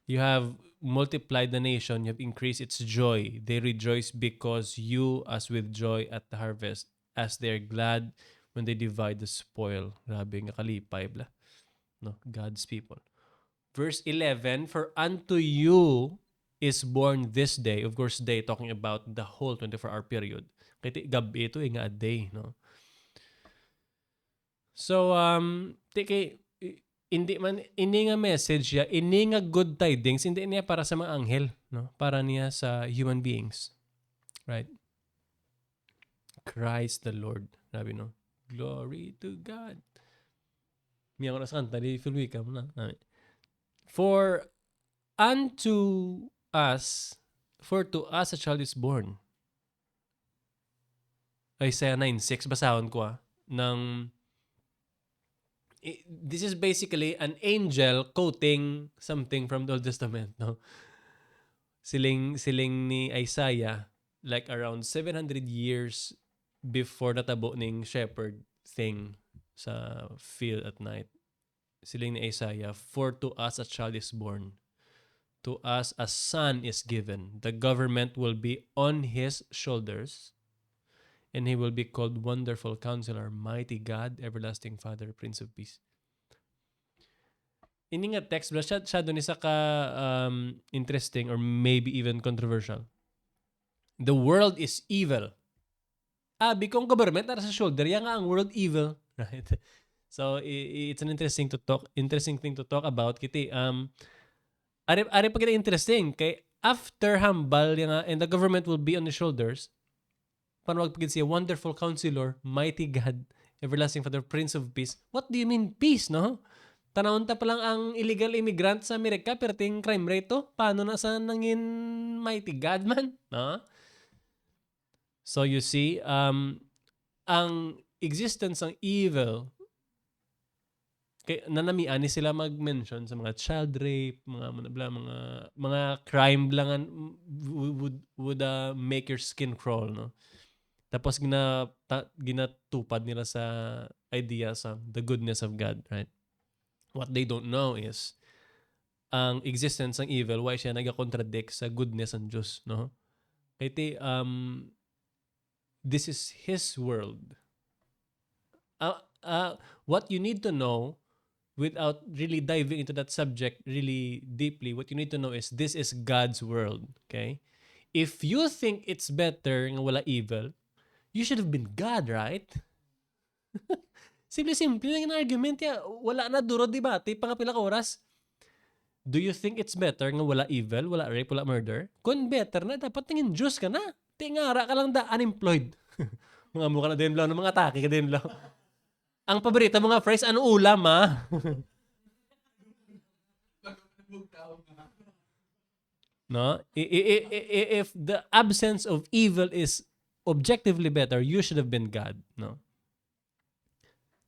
You have multiplied the nation, you have increased its joy. They rejoice because you as with joy at the harvest, as they're glad when they divide the spoil. Grabe nga kalipay bla. No? God's people. Verse 11, for unto you is born this day. Of course, day talking about the whole 24-hour period. Kaya gabi ito nga a day, no? So, hindi nga message ya, hindi nga good tidings, hindi niya para sa mga anghel, no? Para niya sa human beings. Right? Christ the Lord. Sabi, no? Glory to God. Miya ko na sa kanta, di feel weak mo na. For to us a child is born. Isaiah 9:6, basahon ko this is basically an angel quoting something from the Old Testament, no? Siling ni Isaiah, like around 700 years before natabo ning shepherd thing sa field at night. Siling ni Isaiah, for to us a child is born. To us a son is given. The government will be on his shoulders, and he will be called Wonderful Counselor, Mighty God, Everlasting Father, Prince of Peace. Ini nga text, siya doon isa ka interesting or maybe even controversial. The world is evil. Bikong government nasa shoulder, yan nga ang world evil. Right? So, it's an interesting thing to talk about. Kiti, Ari pa kita interesting kay after hambal nga and the government will be on the shoulders. Paano magpagid siya Wonderful Counselor, Mighty God, Everlasting Father, Prince of Peace. What do you mean peace, no? Tanawon ta pa lang ang illegal immigrant sa Amerika perting crime rate to. Paano na sa nangin Mighty God man, no? So you see, ang existence ng evil, kaya nanamian ni sila mag-mention sa mga child rape, mga crime lang would make your skin crawl, no? Tapos ginatupad nila sa idea sa the goodness of God, right? What they don't know is ang existence ng evil, why siya nag-contradict sa goodness ng Diyos, no? Kaya this is His world. What you need to know without really diving into that subject really deeply, what you need to know is this is God's world. Okay? If you think it's better nga wala evil, you should have been God, right? Simple-simple lang yung argument ya. Wala na duro debate, pangapila ka oras. Do you think it's better nga wala evil, wala rape, wala murder? Kung better na, dapat tingin Diyos ka na. Tingara ka lang da, unemployed. Mga mukha na din lang, mga atake ka din lang. Ang paborito mga phrase, ano ulam ha? No? If the absence of evil is objectively better, you should have been God. No?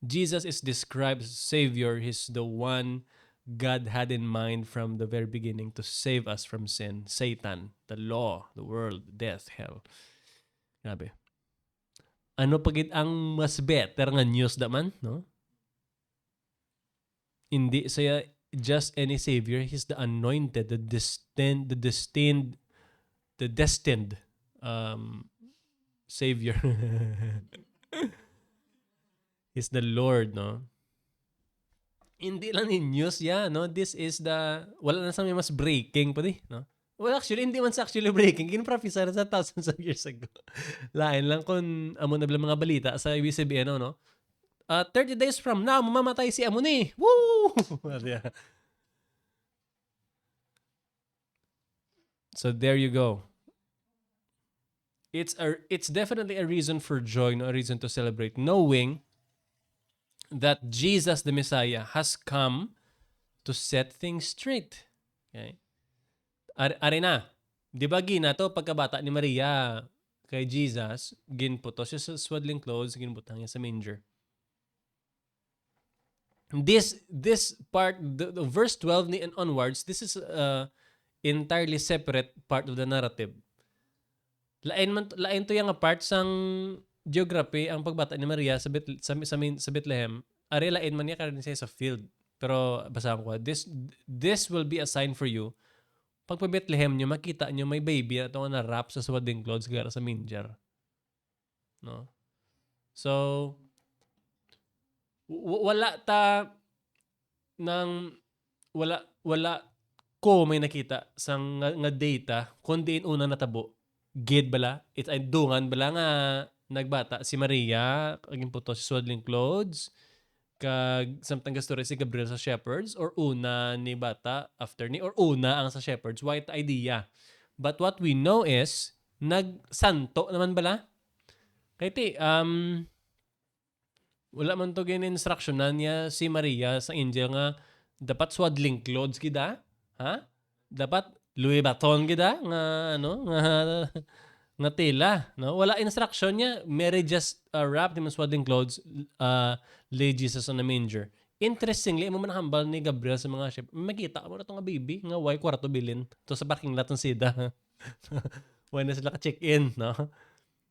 Jesus is described as Savior. He's the one God had in mind from the very beginning to save us from sin, Satan, the law, the world, death, hell. Grabe. Ano pagit ang mas better nga news daman, no? Hindi saya just any savior, he's the anointed, the destined savior. He's the Lord, no? Hindi lang in news no? This is wala na sa may mas breaking pa di, no? Well, actually, hindi man sa actually breaking. Gin-prophesy na sa thousands of years ago. Lain lang kung amo na mga balita sa ABS-CBN, no? 30 days from now, mamamatay si Amoni. Woo! So there you go. It's definitely a reason for joy, no? A reason to celebrate, knowing that Jesus the Messiah has come to set things straight. Okay? Ari na. Di ba gina to pagkabata ni Maria kay Jesus, ginputo siya sa swaddling clothes, ginputang niya sa manger. This part, the verse 12 ni and onwards, this is entirely separate part of the narrative. Lain to yung part sang geography ang pagbata ni Maria sa Bethlehem. Ari lain man niya karon siya sa field. Pero basahan ko, this will be a sign for you. Pag pa Bethlehem nyo, makita nyo may baby na ito na wrap sa swaddling clothes gara sa manger. No? So, wala ko may nakita sa nga data kundi una natabo. Gid bala, it's ay dungan bala nga nagbata si Maria, aging puto si swaddling clothes, kag samtang gastori si Gabriel sa shepherds, or una ni bata after ni, or una ang sa shepherds. White idea. But what we know is nagsanto naman bala. Kaya wala man to gin-instructionan niya si Maria sa angel nga dapat swaddling clothes gida, ha? Dapat Louis Vuitton gida nga nga tela, no? Wala instruction niya. Mary just wrapped him in swaddling clothes, lay Jesus on a manger. Interestingly, mo man hambal ni Gabriel sa mga ship. Makita mo na itong baby nga why kwarto bilin. To sa parking lot ng SIDA. Why na sila ka-check-in, no?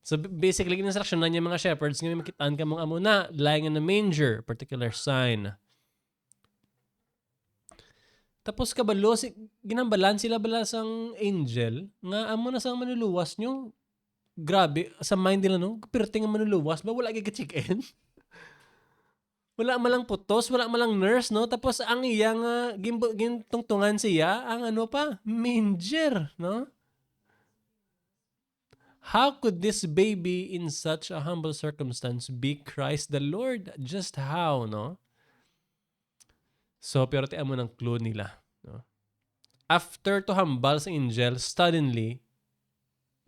So basically, instruction na niya mga shepherds nga makitaan ka mong amo na lying in a manger, particular sign. Tapos kabalo, ginambalan sila bala sang angel nga amo na sang manuluwas nyo. Grabe, sa mind nila no, pirting ang manuluwas ba wala gyud check-in? Wala malang putos, wala malang nurse, no? Tapos ang iyang gintungtungan siya ang ano pa, manger, no? How could this baby in such a humble circumstance be Christ the Lord? Just how, no? So, pero tiyan mo ng clue nila. No? After to hambal sa angel, suddenly,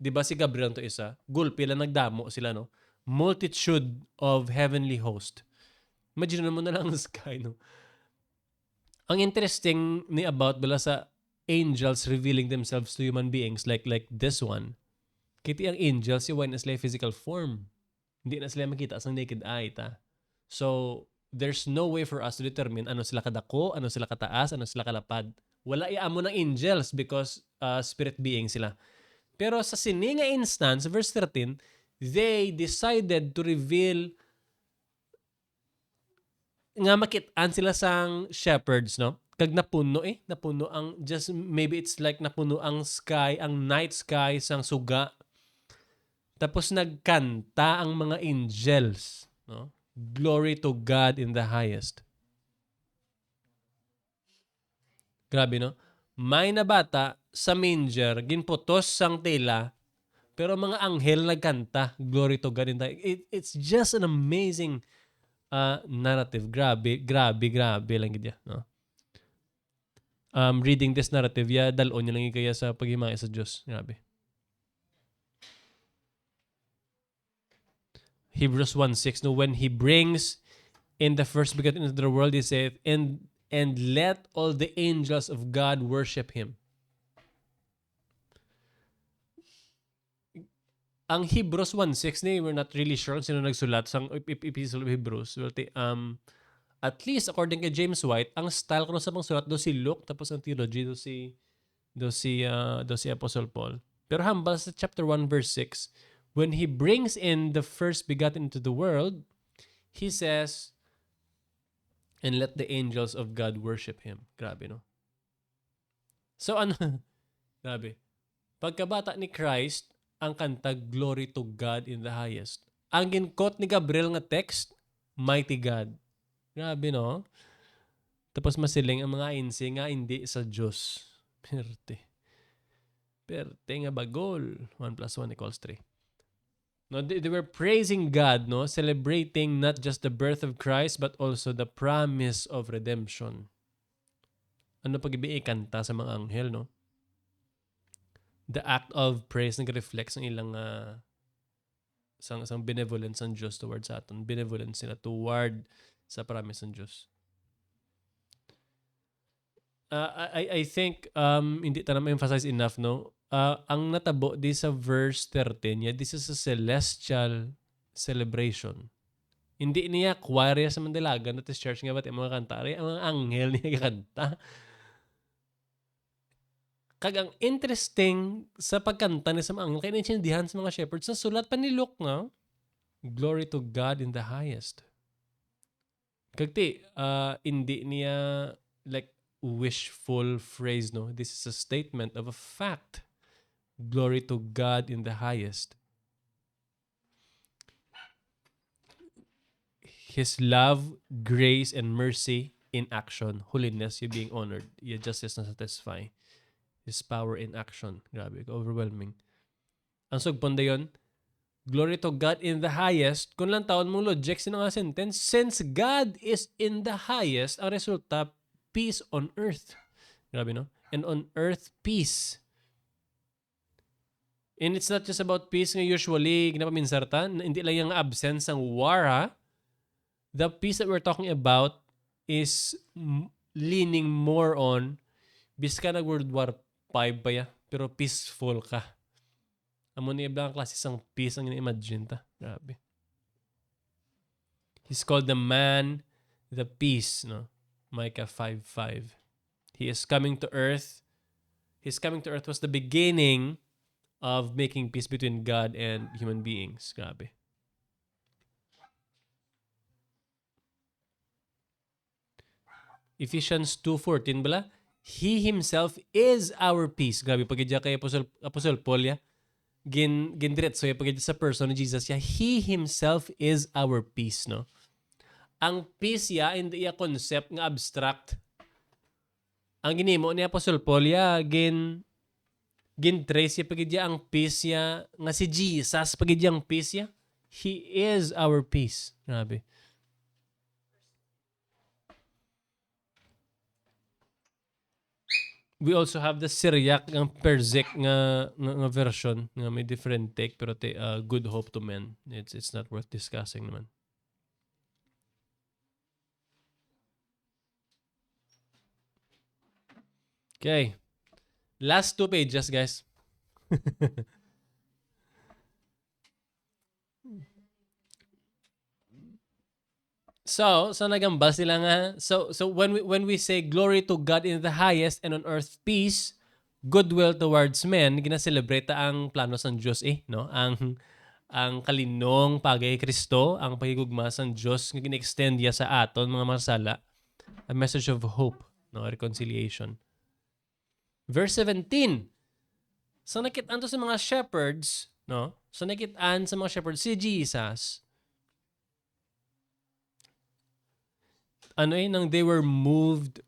di ba si Gabriel to isa, gulpi lang nagdamo sila, no? Multitude of heavenly host. Imagine mo na lang ang sky, no? Ang interesting ni about bala sa angels revealing themselves to human beings like this one, kiti ang angels, yung na sila physical form. Hindi na sila makita sa naked eye, ta? So, there's no way for us to determine ano sila kadako, ano sila kataas, ano sila kalapad. Wala iamo ng angels because spirit being sila. Pero sa sininga instance, verse 13, they decided to reveal nga makitaan sila sang shepherds, no? Kag napuno ang, just maybe it's like napuno ang sky, ang night sky sang suga. Tapos nagkanta ang mga angels, no? Glory to God in the highest. Grabe, no? May na bata sa manger, ginputos sang tela, pero mga anghel nagkanta. Glory to God. It's just an amazing narrative. Grabe, grabe, grabe lang gid ya, no? Reading this narrative, ya dalon niya lang kaya sa paghimaya sa Diyos. Grabe. Hebrews 1:6, no, when he brings in the first begotten into the world, he said, and let all the angels of God worship him. Ang Hebrews 1:6 ni, we're not really sure kung sino nagsulat sa Epistle of Hebrews. Well, at least according kay James White, ang style ko sa pangsulat do si Luke, tapos ang theology do si Apostle Paul. Pero hambal sa chapter 1 verse 6, when he brings in the first begotten into the world, he says, and let the angels of God worship him. Grabe, no? So ano? Grabe. Pagkabata ni Christ, ang kanta, Glory to God in the highest. Ang ginkot ni Gabriel nga text, Mighty God. Grabe, no? Tapos masiling ang mga insi nga hindi sa Diyos. Perte. Perte nga bagol. 1 plus 1 equals 3. No, they were praising God, no? Celebrating not just the birth of Christ, but also the promise of redemption. Ano pag-ibi kanta sa mga anghel, no? The act of praise nag-reflects ng ilang isang benevolence ng Diyos towards sa aton. Benevolence nila toward sa promise ng Diyos. I think hindi ta na ma-emphasize enough, no? Ang natabo di sa verse 13, this is a celestial celebration. Hindi niya choir sa Mandalagan at church nga ba't yung mga kanta. Ang mga anghel niya kanta. Kag ang interesting sa pagkanta ni sa mga anghel, kaya naintindihan sa mga shepherds, sa sulat pa ni Luke nga, Glory to God in the highest. Kagti, hindi niya like wishful phrase, no? This is a statement of a fact. Glory to God in the highest. His love, grace, and mercy in action. Holiness, you being honored. Your justice na satisfy. His power in action. Grabe, overwhelming. Ang sugponda yon, Glory to God in the highest. Kung lang taon mong logic, sino nga sentence? Since God is in the highest, ang resulta, peace on earth. Grabe, no? And on earth, peace. And it's not just about peace nga usually ginapaminsartan. Hindi lang yung absence ng war, ha? The peace that we're talking about is leaning more on, bis ka nag World War 5 pa ya, pero peaceful ka. Amo ni ibang klase sang peace ang imagine ta. Grabe. He's called the man, the peace, no? Micah 5:5. He is coming to earth. His coming to earth was the beginning of making peace between God and human beings. Grabe. Ephesians 2:14 bala, He himself is our peace. Grabe, pagkidya kay Apostle Paul ya, gindiretso ya pagkidya sa person ni Jesus ya, He himself is our peace, no? Ang peace ya, hindi ya concept nga abstract. Ang ginimo ni Apostle Paul ya, trace ya pagkidya ang peace ya, nga si Jesus pagkidya ang peace ya, He is our peace. Grabe. We also have the Syriac ng Persic nga version nga may different take pero good hope to men. It's not worth discussing naman. Okay. Last 2 pages, guys. So nagambal sila nga. So when we say glory to God in the highest and on earth peace, goodwill towards men, gina-celebrate ang plano ng Diyos no? Ang kalinong pagay Kristo, ang pagigugma ng Diyos nga gina-extend ya sa aton mga marsala, a message of hope, no? Reconciliation. Verse 17. So nakitaan to sa mga shepherds, no? So nakitaan sa mga shepherds si Jesus. Nang they were moved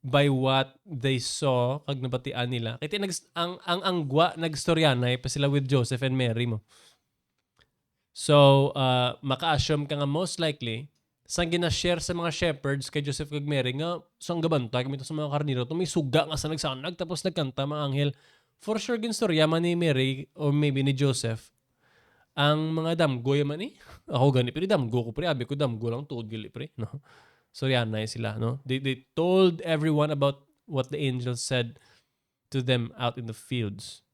by what they saw kag nabatian nila. Kaya ang gwa nagstoryanay pa sila with Joseph and Mary mo. So, maka-assume ka nga most likely, sang gina-share sa mga shepherds kay Joseph kag Mary nga, sang gabantay kami to sa mga karniro, to may suga nga sa nagsanag, tapos nagkanta mga anghel. For sure, ginstorya man ni Mary or maybe ni Joseph, ang mga damgo yaman eh. Ako gani, pero damgo ko pre, abi ko damgo lang tuod gali pre. No? So yan na sila. No? They told everyone about what the angel said to them out in the fields.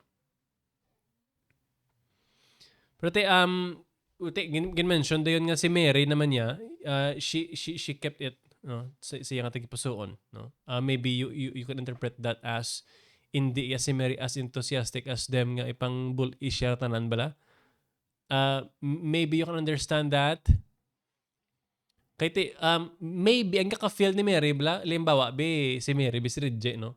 Pero gin-mention dayon nga si Mary naman niya, she kept it no sa nga tagipusoon no. Maybe you can interpret that as hindi si Mary as enthusiastic as them nga ipang i-share tanan bala. Maybe you can understand that. Kaya maybe ang kaka-feel ni Mary bala, limbawa si Mary si Ridje no.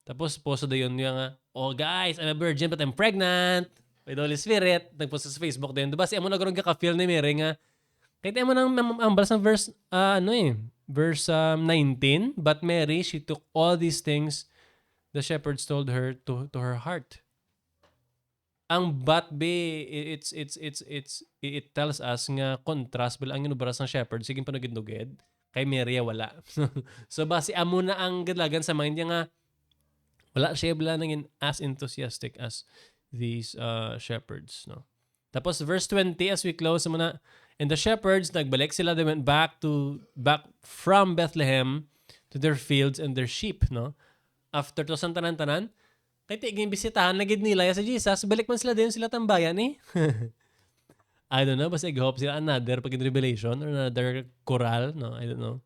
Tapos poso dayon nga, oh guys, I'm a virgin but I'm pregnant. With the Holy Spirit, nagpost sa Facebook din. Diba? Siya mo nagkaroon ka-feel ni Mary nga. Kahit mo nang ambal sa verse, verse 19. But Mary, she took all these things the shepherds told her to her heart. Ang but it tells us nga contrast bila ang inubras ng shepherd sige panugid-nugid kay Mary wala. So base amo na ang gidlagan sa mind niya nga wala siya bila naging as enthusiastic as these shepherds no. Tapos verse 20 as we close muna, and the shepherds nagbalik sila, they went back from Bethlehem to their fields and their sheep no. After to sang tanan-tanan kay tiging bisitahan na gid nila sa Jesus, balik man sila din sila tambayan eh. I don't know, basta i-hope sila another pag revelation or another choral no, I don't know.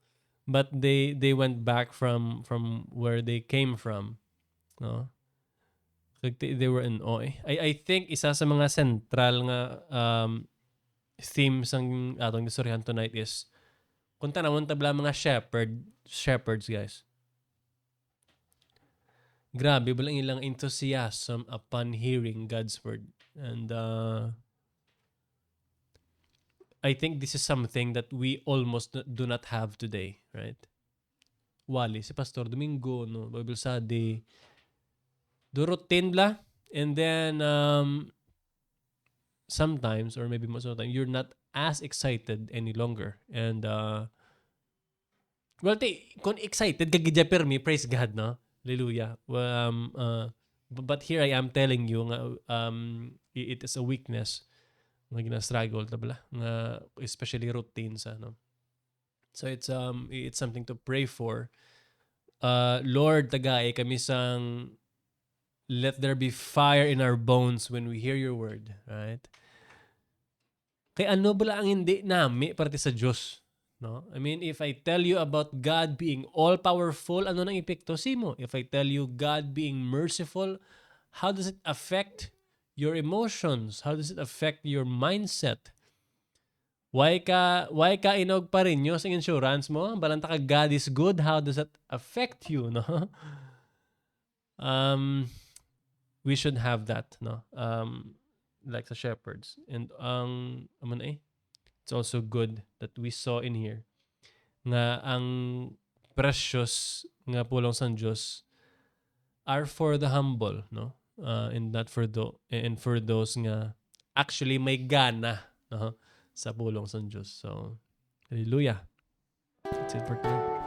But they went back from where they came from no. They were in awe. I think isa sa mga central nga themes ang atong istoryahan tonight is kung tanawon tabla mga shepherds guys. Grabe balang ilang enthusiasm upon hearing God's word. And I think this is something that we almost do not have today, right? Wali si Pastor Domingo no, Bible study do routine bla, and then sometimes or maybe most of the time you're not as excited any longer, and kung excited kagidya per me, praise God no, hallelujah. But here I am telling you nga it is a weakness nga gina-struggle tabla nga especially routines no. So it's something to pray for. Lord tagay kami sang let there be fire in our bones when we hear your word, right? Kaya ano bala ang hindi nami parte sa Diyos, no? I mean, if I tell you about God being all-powerful, ano nang epekto simo? If I tell you God being merciful, how does it affect your emotions? How does it affect your mindset? Why ka inog pa rin nyo sa insurance mo? Balanta ka God is good, how does that affect you, no? We should have that no, like the shepherds, and it's also good that we saw in here nga ang precious nga pulong sa Diyos are for the humble no, and not for those nga actually may gana no, sa pulong sa Diyos. So hallelujah, that's it for tonight.